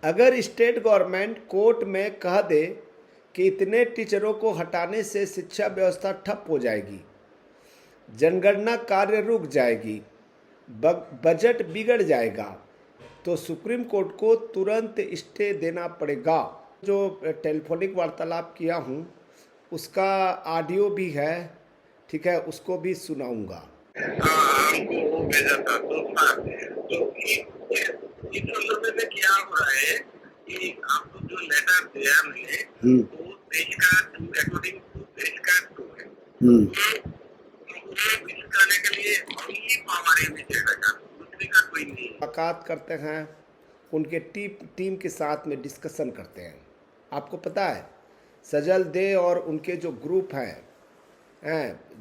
अगर state government court में कह दे कि इतने टीचरों को हटाने से शिक्षा व्यवस्था ठप हो जाएगी, जनगणना कार्य रुक जाएगी, बजट बिगड़ जाएगा, तो सुप्रीम कोर्ट को तुरंत स्टे देना पड़ेगा। जो टेलीफोनिक वार्तालाप किया हूँ उसका ऑडियो भी है, ठीक है, उसको भी सुनाऊंगा। हमको वो भेजा था तो इस समय में क्या हो रहा है कि आपको जो लेटर दिया मैंने वो पेज का अकॉर्डिंग टू पेज का 2 है। ये फिल करने के लिए ओनली हमारे विषय का दूसरे का कोई नहीं। मुलाकात करते हैं, उनके टीम के साथ में डिस्कशन करते हैं। आपको पता है सजल दे और उनके जो ग्रुप हैं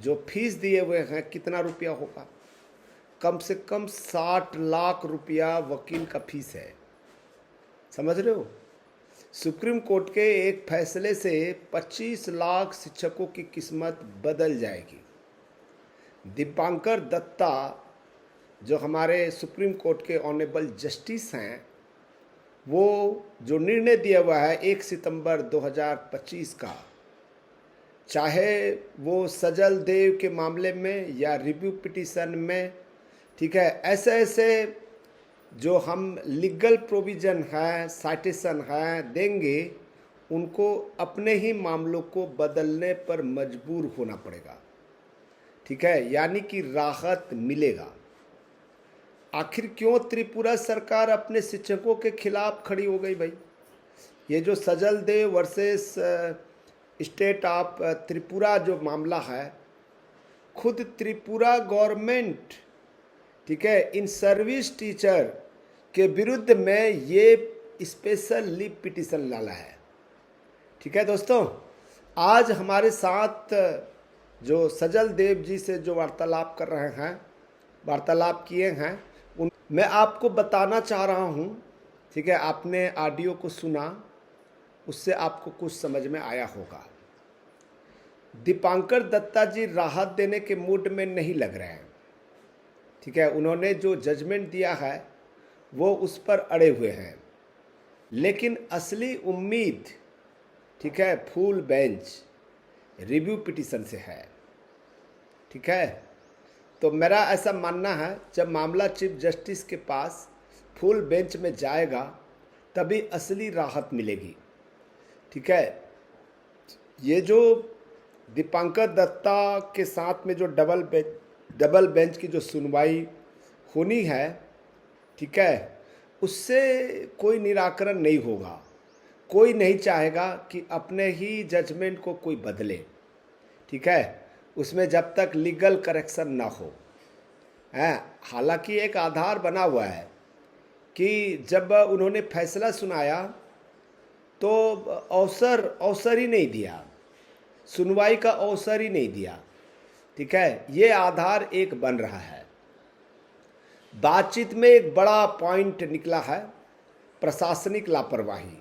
जो फीस दिए हुए हैं कितना रुपया होगा? कम से कम 60 लाख रुपया वकील का फीस है। समझ रहे हो? सुप्रीम कोर्ट के एक फैसले से 25 लाख शिक्षकों की किस्मत बदल जाएगी। दीपांकर दत्ता जो हमारे सुप्रीम कोर्ट के ऑनरेबल जस्टिस हैं, वो जो निर्णय दिया हुआ है 1 सितंबर 2025 का, चाहे वो सजल देव के मामले में या रिव्यू पिटीशन में, ठीक है, ऐसे ऐसे जो हम लीगल प्रोविज़न है, साइटेशन है देंगे, उनको अपने ही मामलों को बदलने पर मजबूर होना पड़ेगा, ठीक है, यानी कि राहत मिलेगा। आखिर क्यों त्रिपुरा सरकार अपने शिक्षकों के खिलाफ खड़ी हो गई भाई? ये जो सजल देव वर्सेस स्टेट ऑफ त्रिपुरा जो मामला है, खुद त्रिपुरा गवर्नमेंट, ठीक है, इन सर्विस टीचर के विरुद्ध में ये स्पेशल लीव पिटीशन डाला है। ठीक है दोस्तों, आज हमारे साथ जो सजल देव जी से जो वार्तालाप कर रहे हैं, वार्तालाप किए हैं, मैं आपको बताना चाह रहा हूँ, ठीक है, आपने ऑडियो को सुना, उससे आपको कुछ समझ में आया होगा। दीपांकर दत्ता जी राहत देने के मूड में नहीं लग रहे हैं, ठीक है, उन्होंने जो जजमेंट दिया है वो उस पर अड़े हुए हैं, लेकिन असली उम्मीद, ठीक है, फुल बेंच रिव्यू पिटीशन से है। ठीक है, तो मेरा ऐसा मानना है जब मामला चीफ जस्टिस के पास फुल बेंच में जाएगा तभी असली राहत मिलेगी। ठीक है, ये जो दीपांकर दत्ता के साथ में जो डबल बेंच की जो सुनवाई होनी है, ठीक है, उससे कोई निराकरण नहीं होगा। कोई नहीं चाहेगा कि अपने ही जजमेंट को कोई बदले, ठीक है, उसमें जब तक लीगल करेक्शन ना हो। हालांकि एक आधार बना हुआ है कि जब उन्होंने फैसला सुनाया तो अवसर ही नहीं दिया, सुनवाई का अवसर ही नहीं दिया। ठीक है, ये आधार एक बन रहा है। बातचीत में एक बड़ा पॉइंट निकला है, प्रशासनिक लापरवाही।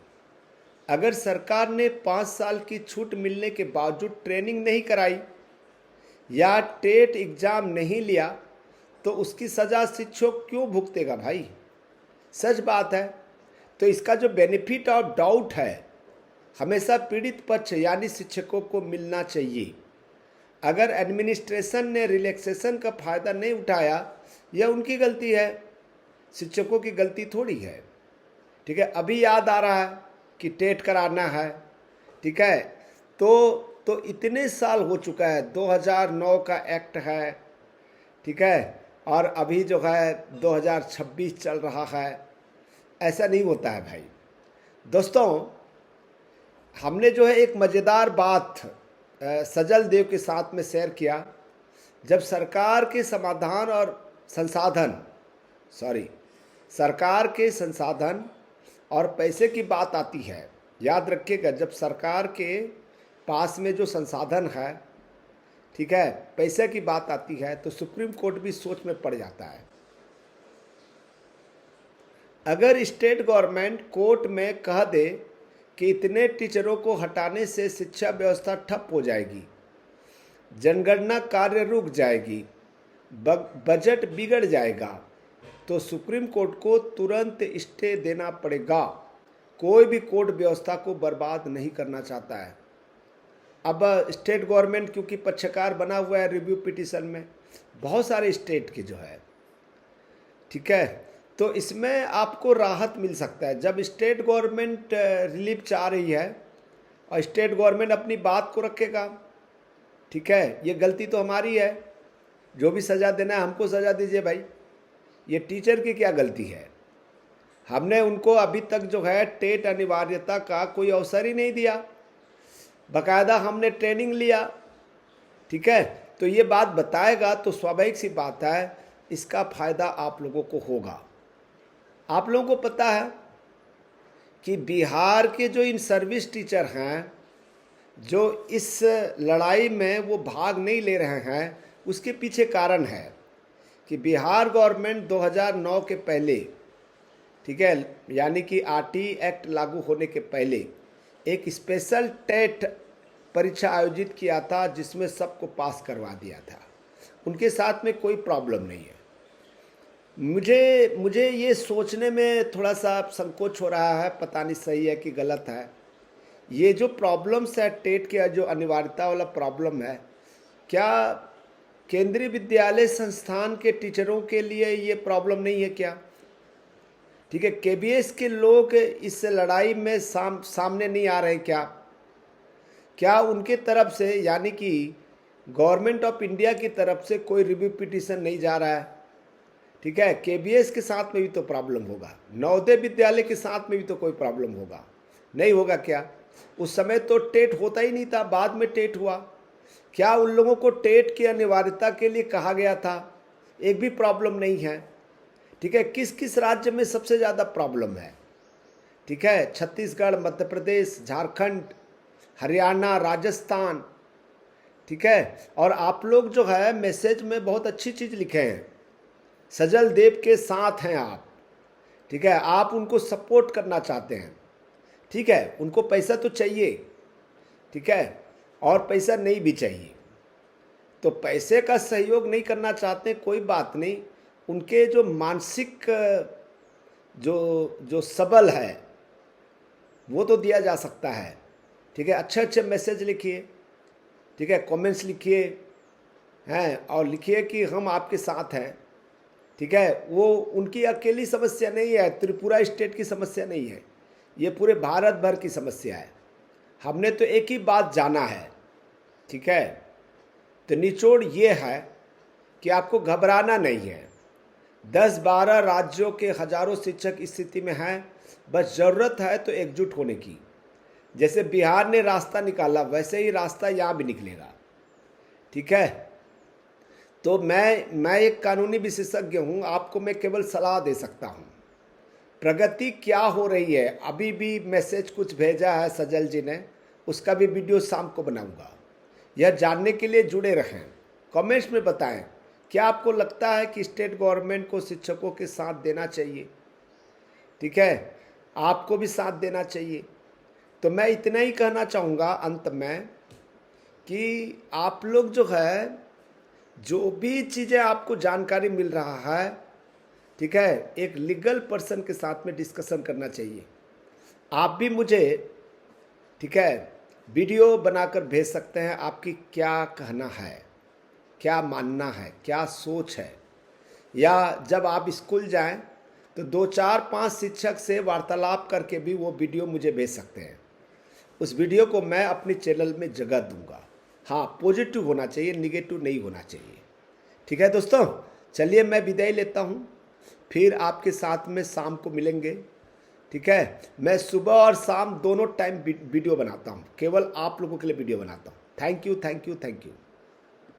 अगर सरकार ने 5 साल की छूट मिलने के बावजूद ट्रेनिंग नहीं कराई या टेट एग्जाम नहीं लिया तो उसकी सज़ा शिक्षक क्यों भुगतेगा भाई? सच बात है। तो इसका जो बेनिफिट ऑफ डाउट है हमेशा पीड़ित पक्ष यानी शिक्षकों को मिलना चाहिए। अगर एडमिनिस्ट्रेशन ने रिलैक्सेशन का फ़ायदा नहीं उठाया, यह उनकी गलती है, शिक्षकों की गलती थोड़ी है। ठीक है, अभी याद आ रहा है कि टेट कराना है, ठीक है, तो इतने साल हो चुका है, 2009 का एक्ट है, ठीक है, और अभी जो है 2026 चल रहा है। ऐसा नहीं होता है भाई। दोस्तों, हमने जो है एक मज़ेदार बात सजल देव के साथ में शेयर किया। जब सरकार के समाधान और सरकार के संसाधन और पैसे की बात आती है, याद रखिएगा, जब सरकार के पास में जो संसाधन है, ठीक है, पैसे की बात आती है, तो सुप्रीम कोर्ट भी सोच में पड़ जाता है। अगर स्टेट गवर्नमेंट कोर्ट में कह दे कि इतने टीचरों को हटाने से शिक्षा व्यवस्था ठप हो जाएगी, जनगणना कार्य रुक जाएगी, बजट बिगड़ जाएगा, तो सुप्रीम कोर्ट को तुरंत स्टे देना पड़ेगा। कोई भी कोर्ट व्यवस्था को बर्बाद नहीं करना चाहता है। अब स्टेट गवर्नमेंट क्योंकि पक्षकार बना हुआ है रिव्यू पिटीशन में, बहुत सारे स्टेट के जो है, ठीक है, तो इसमें आपको राहत मिल सकता है। जब स्टेट गवर्नमेंट रिलीफ चाह रही है और स्टेट गवर्नमेंट अपनी बात को रखेगा, ठीक है, ये गलती तो हमारी है, जो भी सज़ा देना है हमको सज़ा दीजिए भाई, ये टीचर की क्या गलती है? हमने उनको अभी तक जो है टेट अनिवार्यता का कोई अवसर ही नहीं दिया, बाकायदा हमने ट्रेनिंग लिया, ठीक है, तो ये बात बताएगा तो स्वाभाविक सी बात है इसका फ़ायदा आप लोगों को होगा। आप लोगों को पता है कि बिहार के जो इन सर्विस टीचर हैं जो इस लड़ाई में वो भाग नहीं ले रहे हैं, उसके पीछे कारण है कि बिहार गवर्नमेंट 2009 के पहले, ठीक है, यानी कि आरटी एक्ट लागू होने के पहले एक स्पेशल टेट परीक्षा आयोजित किया था जिसमें सबको पास करवा दिया था। उनके साथ में कोई प्रॉब्लम नहीं है। मुझे ये सोचने में थोड़ा सा संकोच हो रहा है, पता नहीं सही है कि गलत है। ये जो प्रॉब्लम्स है टेट के, जो अनिवार्यता वाला प्रॉब्लम है, क्या केंद्रीय विद्यालय संस्थान के टीचरों के लिए ये प्रॉब्लम नहीं है क्या? ठीक है, केबीएस के लोग इस लड़ाई में सामने नहीं आ रहे हैं क्या उनके तरफ से, यानी कि गवर्नमेंट ऑफ इंडिया की तरफ से कोई रिव्यू पिटीशन नहीं जा रहा है? ठीक है, केबीएस के साथ में भी तो प्रॉब्लम होगा, नवोदय विद्यालय के साथ में भी तो कोई प्रॉब्लम होगा, नहीं होगा क्या? उस समय तो टेट होता ही नहीं था, बाद में टेट हुआ। क्या उन लोगों को टेट की अनिवार्यता के लिए कहा गया था? एक भी प्रॉब्लम नहीं है। ठीक है, किस किस राज्य में सबसे ज़्यादा प्रॉब्लम है? ठीक है, छत्तीसगढ़, मध्य प्रदेश, झारखंड, हरियाणा, राजस्थान, ठीक है। और आप लोग जो है मैसेज में बहुत अच्छी चीज़ लिखे हैं, सजल देव के साथ हैं आप, ठीक है, आप उनको सपोर्ट करना चाहते हैं, ठीक है, उनको पैसा तो चाहिए, ठीक है, और पैसा नहीं भी चाहिए, तो पैसे का सहयोग नहीं करना चाहते, कोई बात नहीं, उनके जो मानसिक जो सबल है वो तो दिया जा सकता है। ठीक है, अच्छे अच्छे मैसेज लिखिए, ठीक है, कमेंट्स लिखिए हैं, और लिखिए कि हम आपके साथ हैं। ठीक है, वो उनकी अकेली समस्या नहीं है, त्रिपुरा स्टेट की समस्या नहीं है, ये पूरे भारत भर की समस्या है। हमने तो एक ही बात जाना है, ठीक है, तो निचोड़ ये है कि आपको घबराना नहीं है। 10-12 राज्यों के हजारों शिक्षक इस स्थिति में हैं, बस ज़रूरत है तो एकजुट होने की। जैसे बिहार ने रास्ता निकाला वैसे ही रास्ता यहाँ भी निकलेगा। ठीक है, तो मैं एक कानूनी विशेषज्ञ हूँ, आपको मैं केवल सलाह दे सकता हूँ। प्रगति क्या हो रही है, अभी भी मैसेज कुछ भेजा है सजल जी ने, उसका भी वीडियो शाम को बनाऊंगा। यह जानने के लिए जुड़े रहें, कमेंट्स में बताएं क्या आपको लगता है कि स्टेट गवर्नमेंट को शिक्षकों के साथ देना चाहिए? ठीक है, आपको भी साथ देना चाहिए। तो मैं इतना ही कहना चाहूँगा अंत में कि आप लोग जो है, जो भी चीज़ें आपको जानकारी मिल रहा है, ठीक है, एक लीगल पर्सन के साथ में डिस्कशन करना चाहिए। आप भी मुझे, ठीक है, वीडियो बनाकर भेज सकते हैं, आपकी क्या कहना है, क्या मानना है, क्या सोच है, या जब आप स्कूल जाएं तो 2-4-5 शिक्षक से वार्तालाप करके भी वो वीडियो मुझे भेज सकते हैं। उस वीडियो को मैं अपने चैनल में जगह दूंगा। हाँ, पॉजिटिव होना चाहिए, निगेटिव नहीं होना चाहिए। ठीक है दोस्तों, चलिए मैं विदाई लेता हूँ, फिर आपके साथ में शाम को मिलेंगे। ठीक है, मैं सुबह और शाम दोनों टाइम वीडियो बनाता हूँ, केवल आप लोगों के लिए वीडियो बनाता हूँ। Thank you, thank you, thank you.